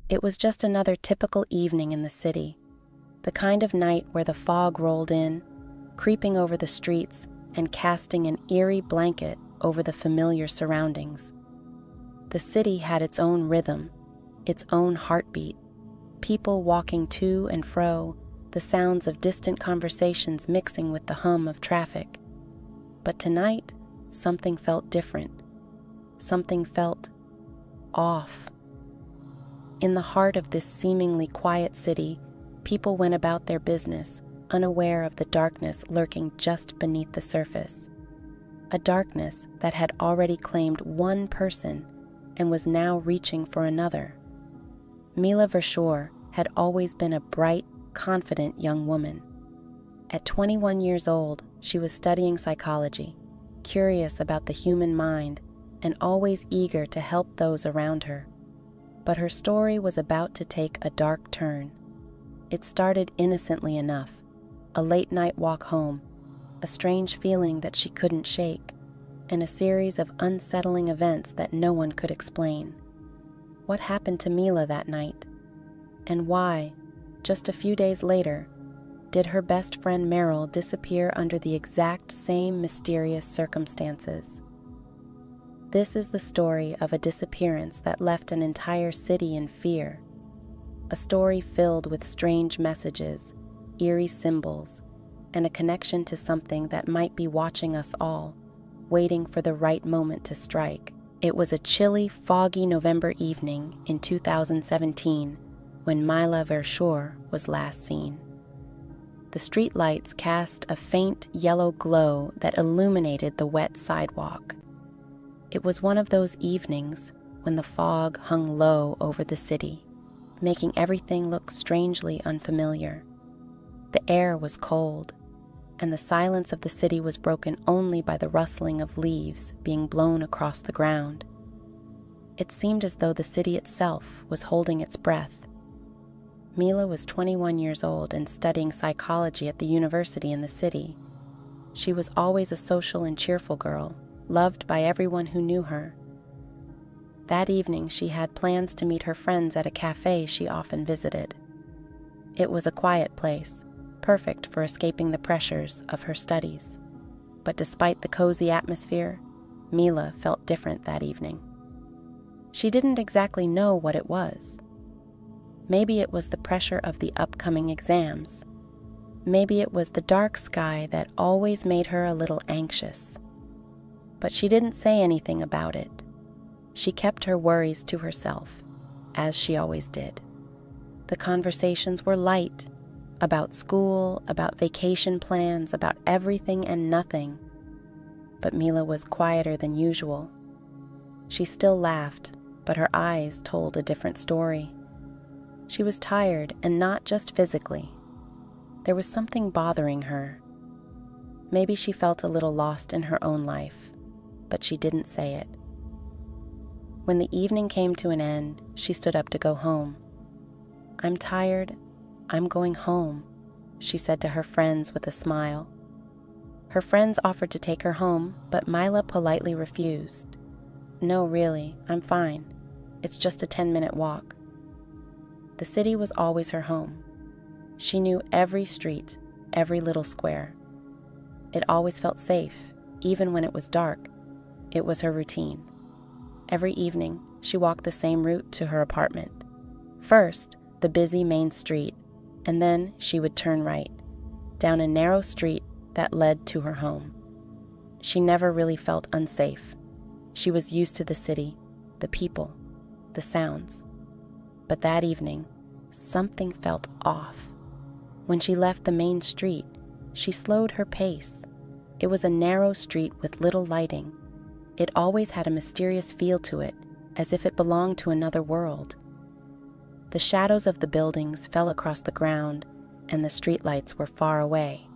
It was just another typical evening in the city, the kind of night where the fog rolled in, creeping over the streets and casting an eerie blanket over the familiar surroundings. The city had its own rhythm, its own heartbeat, people walking to and fro, the sounds of distant conversations mixing with the hum of traffic. But tonight, something felt different. Something felt off. In the heart of this seemingly quiet city, people went about their business, unaware of the darkness lurking just beneath the surface. A darkness that had already claimed one person and was now reaching for another. Mila had always been a bright, confident young woman. At 21 years old, she was studying psychology, curious about the human mind, and always eager to help those around her. But her story was about to take a dark turn. It started innocently enough, a late-night walk home, a strange feeling that she couldn't shake, and a series of unsettling events that no one could explain. What happened to Mila that night? And why, just a few days later, did her best friend Merel disappear under the exact same mysterious circumstances? This is the story of a disappearance that left an entire city in fear. A story filled with strange messages, eerie symbols, and a connection to something that might be watching us all, waiting for the right moment to strike. It was a chilly, foggy November evening in 2017 when Mila was last seen. The streetlights cast a faint yellow glow that illuminated the wet sidewalk. It was one of those evenings when the fog hung low over the city, making everything look strangely unfamiliar. The air was cold, and the silence of the city was broken only by the rustling of leaves being blown across the ground. It seemed as though the city itself was holding its breath. Mila was 21 years old and studying psychology at the university in the city. She was always a social and cheerful girl, loved by everyone who knew her. That evening, she had plans to meet her friends at a cafe she often visited. It was a quiet place, perfect for escaping the pressures of her studies. But despite the cozy atmosphere, Mila felt different that evening. She didn't exactly know what it was. Maybe it was the pressure of the upcoming exams. Maybe it was the dark sky that always made her a little anxious. But she didn't say anything about it. She kept her worries to herself, as she always did. The conversations were light, about school, about vacation plans, about everything and nothing. But Mila was quieter than usual. She still laughed, but her eyes told a different story. She was tired, and not just physically. There was something bothering her. Maybe she felt a little lost in her own life, but she didn't say it. When the evening came to an end, she stood up to go home. "I'm tired. I'm going home," she said to her friends with a smile. Her friends offered to take her home, but Mila politely refused. "No, really, I'm fine. It's just a 10-minute walk." The city was always her home. She knew every street, every little square. It always felt safe, even when it was dark. It was her routine. Every evening, she walked the same route to her apartment. First, the busy main street, and then she would turn right, down a narrow street that led to her home. She never really felt unsafe. She was used to the city, the people, the sounds. But that evening, something felt off. When she left the main street, she slowed her pace. It was a narrow street with little lighting. It always had a mysterious feel to it, as if it belonged to another world. The shadows of the buildings fell across the ground, and the streetlights were far away,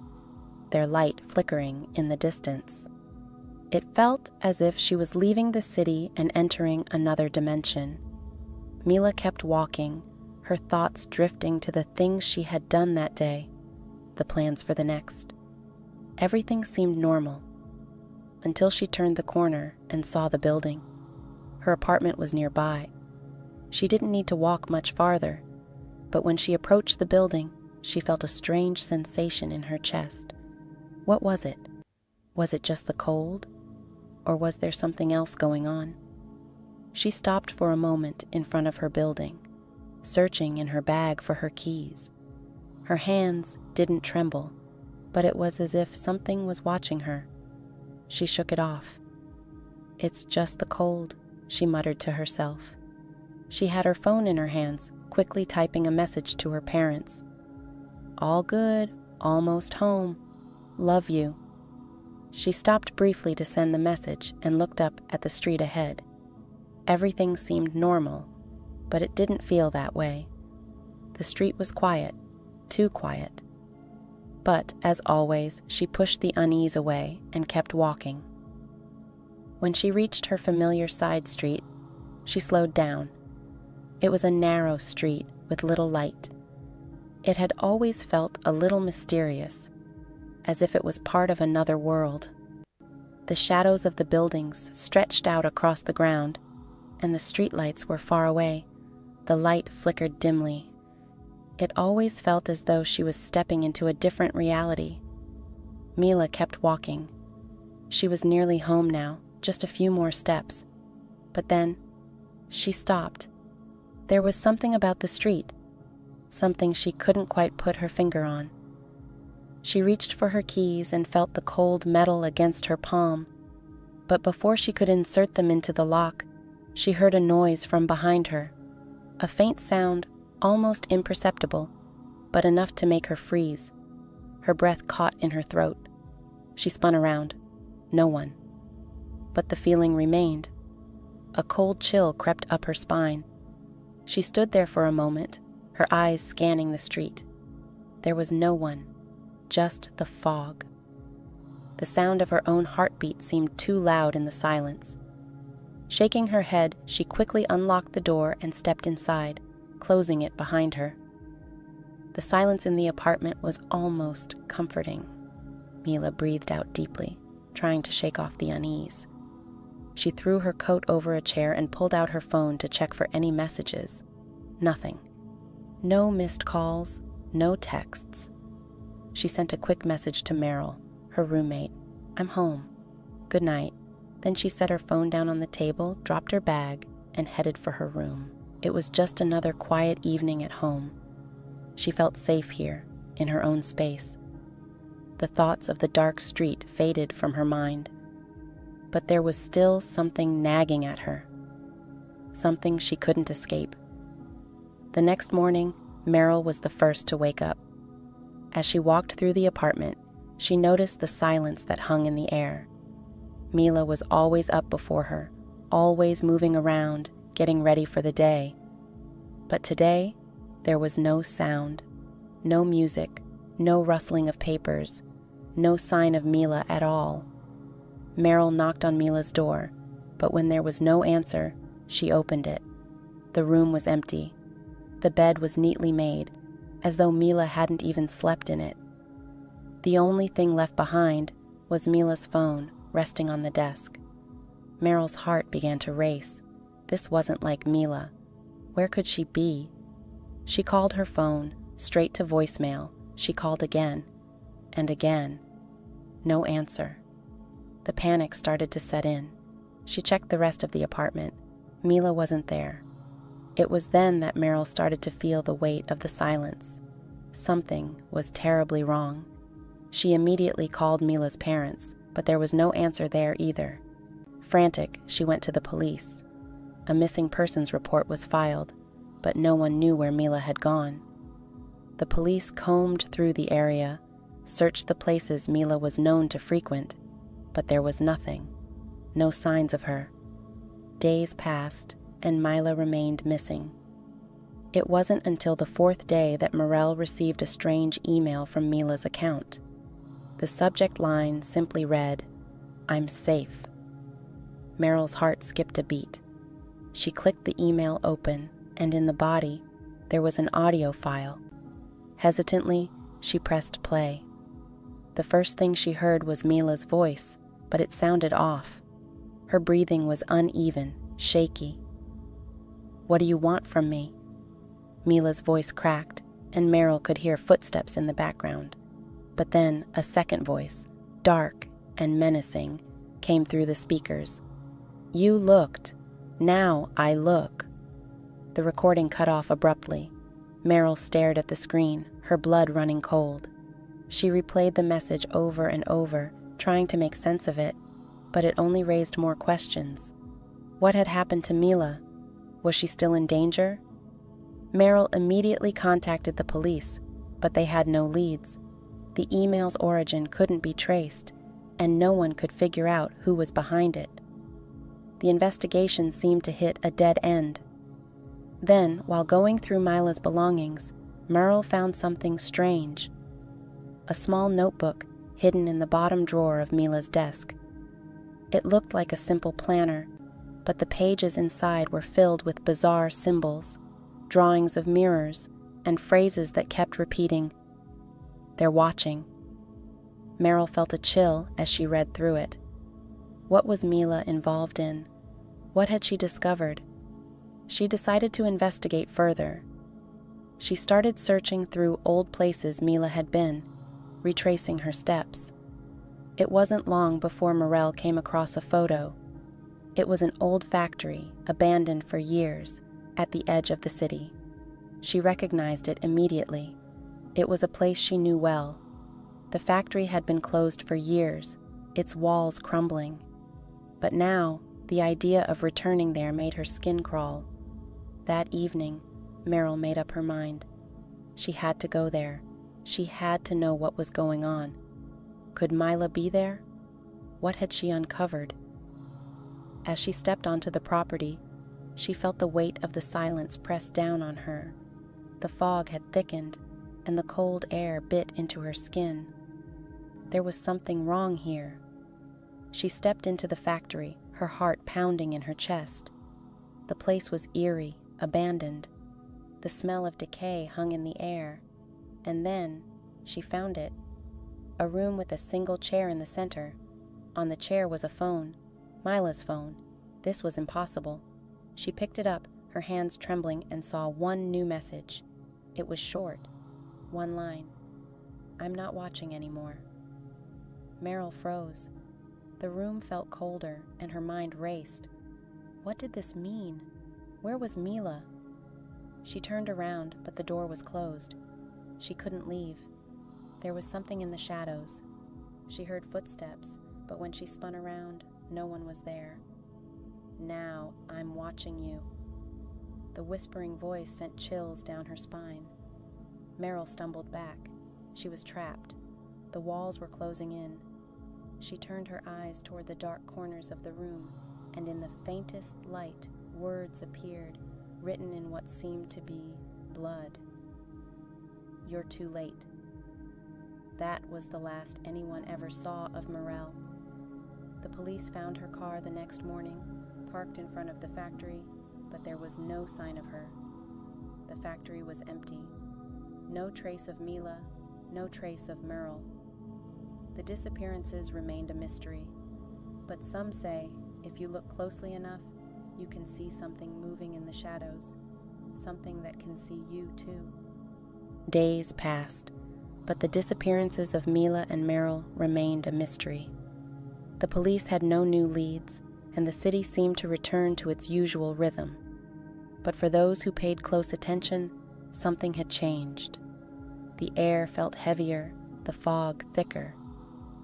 their light flickering in the distance. It felt as if she was leaving the city and entering another dimension. Mila kept walking, her thoughts drifting to the things she had done that day, the plans for the next. Everything seemed normal, until she turned the corner and saw the building. Her apartment was nearby. She didn't need to walk much farther, but when she approached the building, she felt a strange sensation in her chest. What was it? Was it just the cold? Or was there something else going on? She stopped for a moment in front of her building, searching in her bag for her keys. Her hands didn't tremble, but it was as if something was watching her. She shook it off. "It's just the cold," she muttered to herself. She had her phone in her hands, quickly typing a message to her parents. "All good, almost home. Love you." She stopped briefly to send the message and looked up at the street ahead. Everything seemed normal, but it didn't feel that way. The street was quiet, too quiet. But, as always, she pushed the unease away and kept walking. When she reached her familiar side street, she slowed down. It was a narrow street with little light. It had always felt a little mysterious, as if it was part of another world. The shadows of the buildings stretched out across the ground, and the streetlights were far away. The light flickered dimly. It always felt as though she was stepping into a different reality. Mila kept walking. She was nearly home now, just a few more steps. But then, she stopped. There was something about the street, something she couldn't quite put her finger on. She reached for her keys and felt the cold metal against her palm. But before she could insert them into the lock, she heard a noise from behind her. A faint sound, almost imperceptible, but enough to make her freeze. Her breath caught in her throat. She spun around. No one. But the feeling remained. A cold chill crept up her spine. She stood there for a moment, her eyes scanning the street. There was no one, just the fog. The sound of her own heartbeat seemed too loud in the silence. Shaking her head, she quickly unlocked the door and stepped inside, closing it behind her. The silence in the apartment was almost comforting. Mila breathed out deeply, trying to shake off the unease. She threw her coat over a chair and pulled out her phone to check for any messages. Nothing. No missed calls, no texts. She sent a quick message to Merel, her roommate. "I'm home. Good night." Then she set her phone down on the table, dropped her bag, and headed for her room. It was just another quiet evening at home. She felt safe here, in her own space. The thoughts of the dark street faded from her mind. But there was still something nagging at her. Something she couldn't escape. The next morning, Merel was the first to wake up. As she walked through the apartment, she noticed the silence that hung in the air. Mila was always up before her, always moving around, getting ready for the day. But today, there was no sound, no music, no rustling of papers, no sign of Mila at all. Merel knocked on Mila's door, but when there was no answer, she opened it. The room was empty. The bed was neatly made, as though Mila hadn't even slept in it. The only thing left behind was Mila's phone, resting on the desk. Merel's heart began to race. This wasn't like Mila. Where could she be? She called her phone, straight to voicemail. She called again, and again. No answer. The panic started to set in. She checked the rest of the apartment. Mila wasn't there. It was then that Merel started to feel the weight of the silence. Something was terribly wrong. She immediately called Mila's parents, but there was no answer there either. Frantic, she went to the police. A missing persons report was filed, but no one knew where Mila had gone. The police combed through the area, searched the places Mila was known to frequent, but there was nothing, no signs of her. Days passed, and Mila remained missing. It wasn't until the 4th day that Merel received a strange email from Mila's account. The subject line simply read, "I'm safe." Merel's heart skipped a beat. She clicked the email open, and in the body, there was an audio file. Hesitantly, she pressed play. The first thing she heard was Mila's voice, but it sounded off. Her breathing was uneven, shaky. What do you want from me?" Mila's voice cracked, and Merel could hear footsteps in the background. But then a second voice, dark and menacing, came through the speakers. "You looked. Now I look." The recording cut off abruptly. Merel stared at the screen, her blood running cold. She replayed the message over and over, trying to make sense of it, but it only raised more questions. What had happened to Mila? Was she still in danger? Merel immediately contacted the police, but they had no leads. The email's origin couldn't be traced, and no one could figure out who was behind it. The investigation seemed to hit a dead end. Then, while going through Mila's belongings, Merel found something strange. A small notebook hidden in the bottom drawer of Mila's desk. It looked like a simple planner, but the pages inside were filled with bizarre symbols, drawings of mirrors, and phrases that kept repeating, "They're watching." Merel felt a chill as she read through it. What was Mila involved in? What had she discovered? She decided to investigate further. She started searching through old places Mila had been, retracing her steps. It wasn't long before Merel came across a photo. It was an old factory, abandoned for years, at the edge of the city. She recognized it immediately. It was a place she knew well. The factory had been closed for years, its walls crumbling. But now, the idea of returning there made her skin crawl. That evening, Merel made up her mind. She had to go there. She had to know what was going on. Could Mila be there? What had she uncovered? As she stepped onto the property, she felt the weight of the silence press down on her. The fog had thickened, and the cold air bit into her skin. There was something wrong here. She stepped into the factory, her heart pounding in her chest. The place was eerie, abandoned. The smell of decay hung in the air. And then she found it. A room with a single chair in the center. On the chair was a phone, Mila's phone. This was impossible. She picked it up, her hands trembling, and saw one new message. It was short. One line. "I'm not watching anymore." Merel froze. The room felt colder, and her mind raced. What did this mean? Where was Mila? She turned around, but the door was closed. She couldn't leave. There was something in the shadows. She heard footsteps, but when she spun around, no one was there. "Now I'm watching you." The whispering voice sent chills down her spine. Merel stumbled back. She was trapped. The walls were closing in. She turned her eyes toward the dark corners of the room, and in the faintest light, words appeared, written in what seemed to be blood. "You're too late." That was the last anyone ever saw of Merel. The police found her car the next morning, parked in front of the factory, but there was no sign of her. The factory was empty. No trace of Mila, no trace of Merel. The disappearances remained a mystery, but some say if you look closely enough, you can see something moving in the shadows, something that can see you too. Days passed, but the disappearances of Mila and Merel remained a mystery. The police had no new leads, and the city seemed to return to its usual rhythm. But for those who paid close attention, something had changed. The air felt heavier, the fog thicker,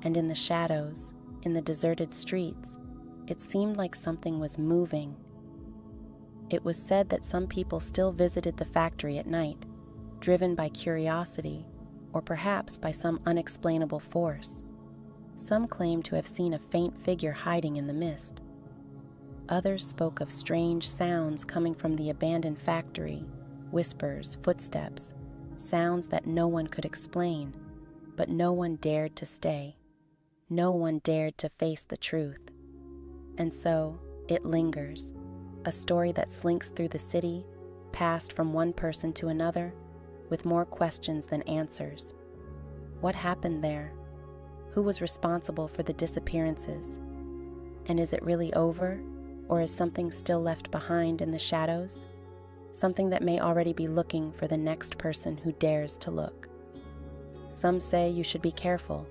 and in the shadows, in the deserted streets, it seemed like something was moving. It was said that some people still visited the factory at night, driven by curiosity, or perhaps by some unexplainable force. Some claimed to have seen a faint figure hiding in the mist. Others spoke of strange sounds coming from the abandoned factory, whispers, footsteps, sounds that no one could explain, but no one dared to stay. No one dared to face the truth. And so, it lingers, a story that slinks through the city, passed from one person to another, with more questions than answers. What happened there? Who was responsible for the disappearances? And is it really over, or is something still left behind in the shadows? something that may already be looking for the next person who dares to look. Some say you should be careful,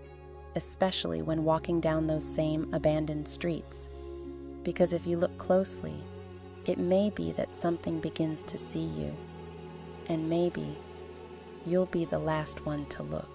especially when walking down those same abandoned streets, because if you look closely, it may be that something begins to see you, and maybe you'll be the last one to look.